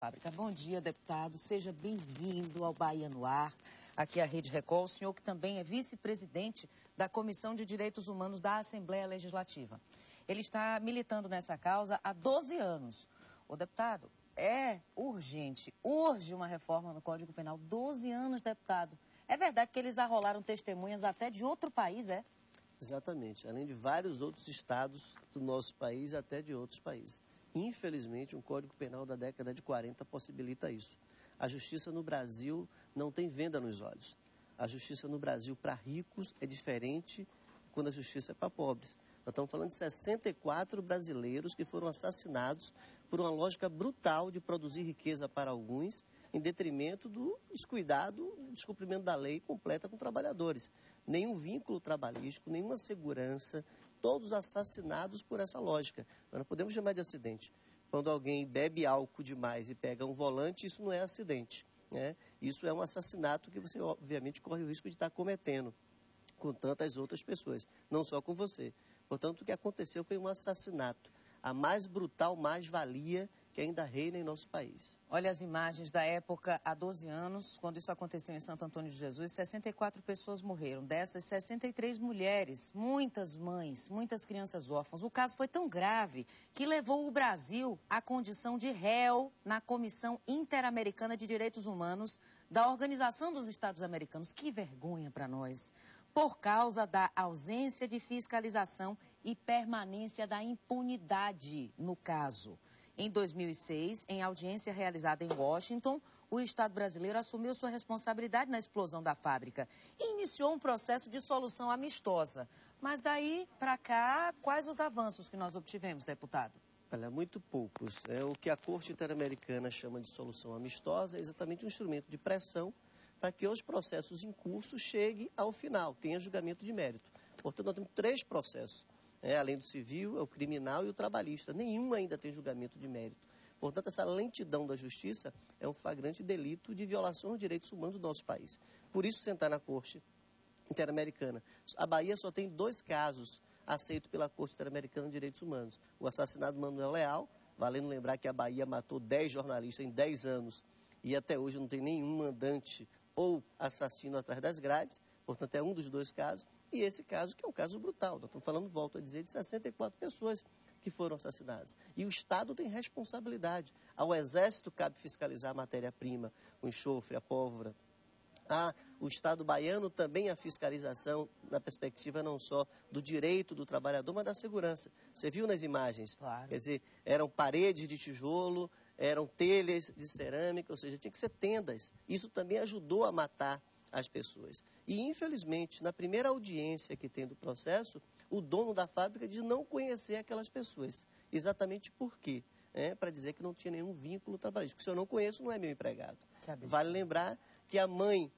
Fábrica. Bom dia, deputado. Seja bem-vindo ao Bahia no Ar, aqui à Rede Record. O senhor que também é vice-presidente da Comissão de Direitos Humanos da Assembleia Legislativa. Ele está militando nessa causa há 12 anos. Ô, deputado, é urgente, urge uma reforma no Código Penal. 12 anos, deputado. É verdade que eles arrolaram testemunhas até de outro país, é? Exatamente, além de vários outros estados do nosso país, até de outros países. Infelizmente, um Código Penal da década de 40 possibilita isso. A justiça no Brasil não tem venda nos olhos. A justiça no Brasil para ricos é diferente quando a justiça é para pobres. Nós estamos falando de 64 brasileiros que foram assassinados por uma lógica brutal de produzir riqueza para alguns, em detrimento do descuidado, descumprimento da lei completa com trabalhadores. Nenhum vínculo trabalhístico, nenhuma segurança, todos assassinados por essa lógica. Nós não podemos chamar de acidente. Quando alguém bebe álcool demais e pega um volante, isso não é acidente, né? Isso é um assassinato que você, obviamente, corre o risco de estar cometendo com tantas outras pessoas, não só com você. Portanto, o que aconteceu foi um assassinato, a mais brutal mais-valia que ainda reina em nosso país. Olha as imagens da época, há 12 anos, quando isso aconteceu em Santo Antônio de Jesus, 64 pessoas morreram. Dessas, 63 mulheres, muitas mães, muitas crianças órfãs. O caso foi tão grave que levou o Brasil à condição de réu na Comissão Interamericana de Direitos Humanos da Organização dos Estados Americanos. Que vergonha para nós! Por causa da ausência de fiscalização e permanência da impunidade no caso. Em 2006, em audiência realizada em Washington, o Estado brasileiro assumiu sua responsabilidade na explosão da fábrica e iniciou um processo de solução amistosa. Mas daí para cá, quais os avanços que nós obtivemos, deputado? Olha, muito poucos. O que a Corte Interamericana chama de solução amistosa é exatamente um instrumento de pressão para que os processos em curso cheguem ao final, tenha julgamento de mérito. Portanto, nós temos 3 processos. Além do civil, é o criminal e o trabalhista. Nenhum ainda tem julgamento de mérito. Portanto, essa lentidão da justiça é um flagrante delito de violação aos direitos humanos do nosso país. Por isso, sentar na Corte Interamericana. A Bahia só tem 2 casos aceitos pela Corte Interamericana de Direitos Humanos. O assassinato do Manuel Leal, valendo lembrar que a Bahia matou 10 jornalistas em 10 anos e até hoje não tem nenhum mandante ou assassino atrás das grades. Portanto, é um dos 2 casos. E esse caso, que é um caso brutal, nós estamos falando, volto a dizer, de 64 pessoas que foram assassinadas. E o Estado tem responsabilidade. Ao Exército cabe fiscalizar a matéria-prima, o enxofre, a pólvora. O Estado baiano também a fiscalização, na perspectiva não só do direito do trabalhador, mas da segurança. Você viu nas imagens? Claro. Quer dizer, eram paredes de tijolo, eram telhas de cerâmica, ou seja, tinha que ser tendas. Isso também ajudou a matar as pessoas. E, infelizmente, na primeira audiência que tem do processo, o dono da fábrica diz não conhecer aquelas pessoas. Exatamente por quê? Para dizer que não tinha nenhum vínculo trabalhístico. Se eu não conheço, não é meu empregado. Vale lembrar que a mãe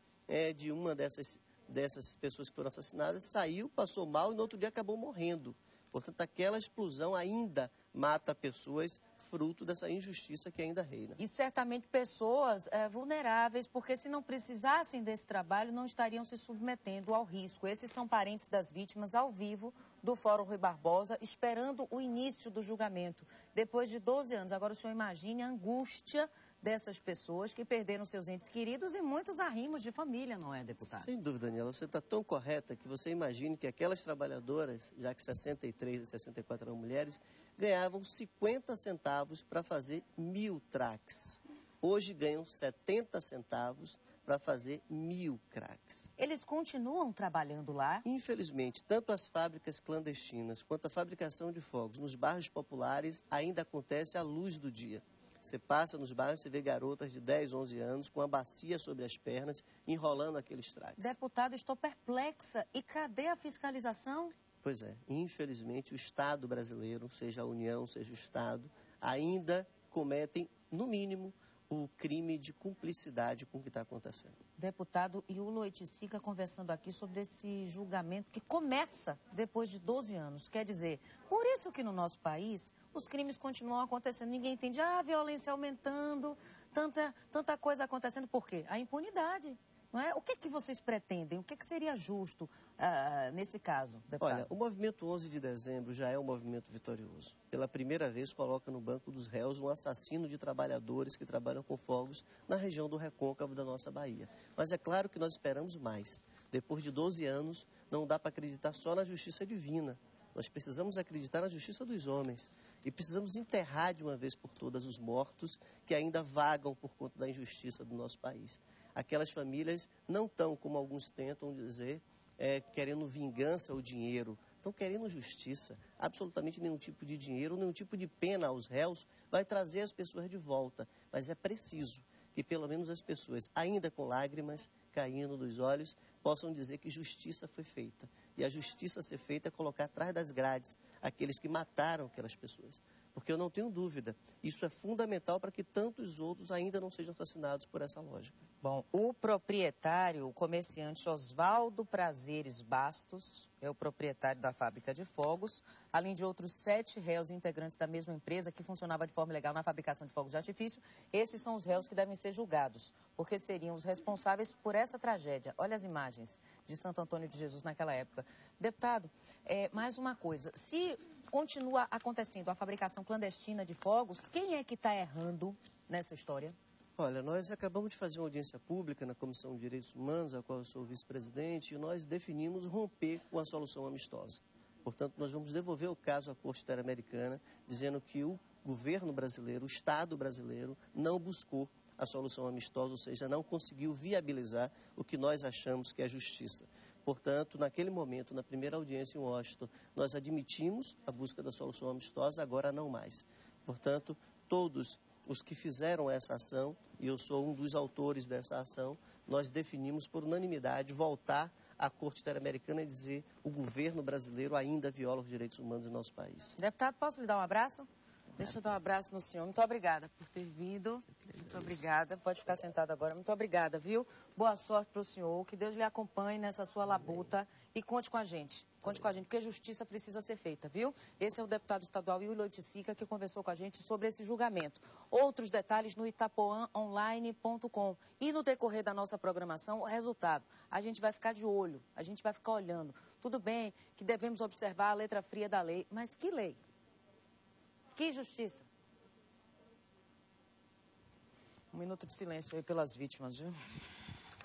de uma dessas pessoas que foram assassinadas saiu, passou mal e no outro dia acabou morrendo. Portanto, aquela explosão ainda mata pessoas fruto dessa injustiça que ainda reina. E certamente pessoas vulneráveis, porque se não precisassem desse trabalho, não estariam se submetendo ao risco. Esses são parentes das vítimas ao vivo do Fórum Rui Barbosa, esperando o início do julgamento, depois de 12 anos. Agora o senhor imagine a angústia dessas pessoas que perderam seus entes queridos e muitos arrimos de família, não é, deputado? Sem dúvida, Daniela, você está tão correta que você imagine que aquelas trabalhadoras, já que 63 e 64 eram mulheres, ganhavam 50 centavos para fazer 1000 tracks. Hoje ganham 70 centavos para fazer 1000 cracks. Eles continuam trabalhando lá? Infelizmente, tanto as fábricas clandestinas quanto a fabricação de fogos nos bairros populares ainda acontece à luz do dia. Você passa nos bairros, você vê garotas de 10, 11 anos com a bacia sobre as pernas, enrolando aqueles tracks. Deputado, estou perplexa. E cadê a fiscalização? Pois é, infelizmente o Estado brasileiro, seja a União, seja o Estado, ainda cometem, no mínimo, o crime de cumplicidade com o que está acontecendo. Deputado Iulo Oiticica conversando aqui sobre esse julgamento que começa depois de 12 anos. Quer dizer, por isso que no nosso país os crimes continuam acontecendo. Ninguém entende, a violência aumentando, tanta coisa acontecendo. Por quê? A impunidade. não é? O que é que vocês pretendem? O que é que seria justo nesse caso, deputado? Olha, o movimento 11 de dezembro já é um movimento vitorioso. Pela primeira vez coloca no banco dos réus um assassino de trabalhadores que trabalham com fogos na região do recôncavo da nossa Bahia. Mas é claro que nós esperamos mais. Depois de 12 anos, não dá para acreditar só na justiça divina. Nós precisamos acreditar na justiça dos homens e precisamos enterrar de uma vez por todas os mortos que ainda vagam por conta da injustiça do nosso país. Aquelas famílias não estão, como alguns tentam dizer, querendo vingança ou dinheiro, estão querendo justiça. Absolutamente nenhum tipo de dinheiro, nenhum tipo de pena aos réus vai trazer as pessoas de volta, mas é preciso que pelo menos as pessoas, ainda com lágrimas caindo dos olhos, possam dizer que justiça foi feita. E a justiça a ser feita é colocar atrás das grades aqueles que mataram aquelas pessoas. Porque eu não tenho dúvida, isso é fundamental para que tantos outros ainda não sejam assassinados por essa lógica. Bom, o proprietário, o comerciante Oswaldo Prazeres Bastos, é o proprietário da fábrica de fogos, além de outros 7 réus integrantes da mesma empresa que funcionava de forma ilegal na fabricação de fogos de artifício. Esses são os réus que devem ser julgados, porque seriam os responsáveis por essa tragédia. Olha as imagens de Santo Antônio de Jesus naquela época. Deputado, mais uma coisa, se continua acontecendo a fabricação clandestina de fogos, quem é que está errando nessa história? Olha, nós acabamos de fazer uma audiência pública na Comissão de Direitos Humanos, a qual eu sou vice-presidente, e nós definimos romper com a solução amistosa. Portanto, nós vamos devolver o caso à Corte Interamericana, dizendo que o governo brasileiro, o Estado brasileiro, não buscou a solução amistosa, ou seja, não conseguiu viabilizar o que nós achamos que é justiça. Portanto, naquele momento, na primeira audiência em Washington, nós admitimos a busca da solução amistosa, agora não mais. Portanto, todos os que fizeram essa ação, e eu sou um dos autores dessa ação, nós definimos por unanimidade voltar à Corte Interamericana e dizer que o governo brasileiro ainda viola os direitos humanos em nosso país. Deputado, posso lhe dar um abraço? Deixa eu dar um abraço no senhor. Muito obrigada por ter vindo. Muito obrigada. Pode ficar sentado agora. Muito obrigada, viu? Boa sorte para o senhor. Que Deus lhe acompanhe nessa sua labuta e conte com a gente. Conte com a gente, porque justiça precisa ser feita, viu? Esse é o deputado estadual Yuli Oiticica, que conversou com a gente sobre esse julgamento. Outros detalhes no itapoaonline.com. E no decorrer da nossa programação, o resultado. A gente vai ficar de olho, a gente vai ficar olhando. Tudo bem que devemos observar a letra fria da lei, mas que lei? Que justiça? Um minuto de silêncio aí pelas vítimas, viu?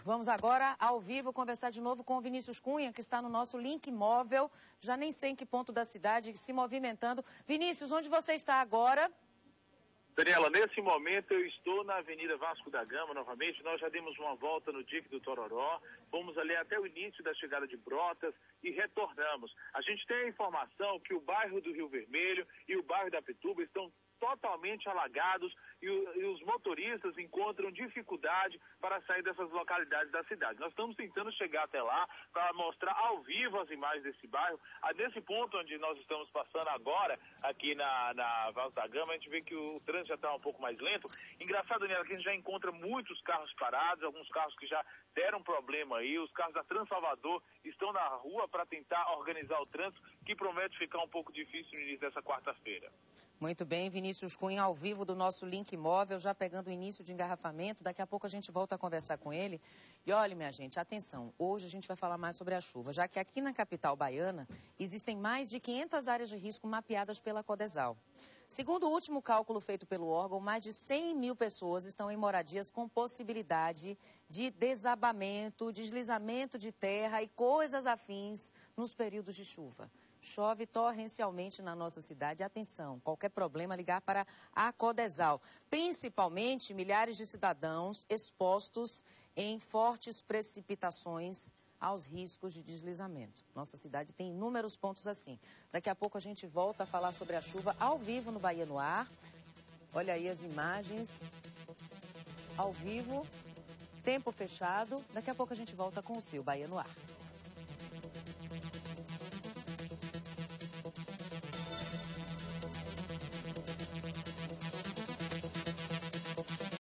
Vamos agora, ao vivo, conversar de novo com o Vinícius Cunha, que está no nosso link móvel, já nem sei em que ponto da cidade, se movimentando. Vinícius, onde você está agora? Daniela, nesse momento eu estou na Avenida Vasco da Gama, novamente. Nós já demos uma volta no Dique do Tororó, fomos ali até o início da chegada de Brotas e retornamos. A gente tem a informação que o bairro do Rio Vermelho e o bairro da Pituba estão totalmente alagados e os motoristas encontram dificuldade para sair dessas localidades da cidade. Nós estamos tentando chegar até lá para mostrar ao vivo as imagens desse bairro. Nesse ponto onde nós estamos passando agora, aqui na Vasco da Gama, a gente vê que o trânsito já está um pouco mais lento. Engraçado, Daniela, que a gente já encontra muitos carros parados, alguns carros que já deram problema aí. Os carros da Transalvador estão na rua para tentar organizar o trânsito, que promete ficar um pouco difícil no início dessa quarta-feira. Muito bem, Vinícius Cunha, ao vivo do nosso link móvel, já pegando o início de engarrafamento. Daqui a pouco a gente volta a conversar com ele. E olha, minha gente, atenção, hoje a gente vai falar mais sobre a chuva, já que aqui na capital baiana existem mais de 500 áreas de risco mapeadas pela Codesal. Segundo o último cálculo feito pelo órgão, mais de 100 mil pessoas estão em moradias com possibilidade de desabamento, deslizamento de terra e coisas afins nos períodos de chuva. Chove torrencialmente na nossa cidade. Atenção, qualquer problema, ligar para a Codesal. Principalmente milhares de cidadãos expostos em fortes precipitações aos riscos de deslizamento. Nossa cidade tem inúmeros pontos assim. Daqui a pouco a gente volta a falar sobre a chuva ao vivo no Bahia no Ar. Olha aí as imagens. Ao vivo, tempo fechado. Daqui a pouco a gente volta com o seu Bahia no Ar.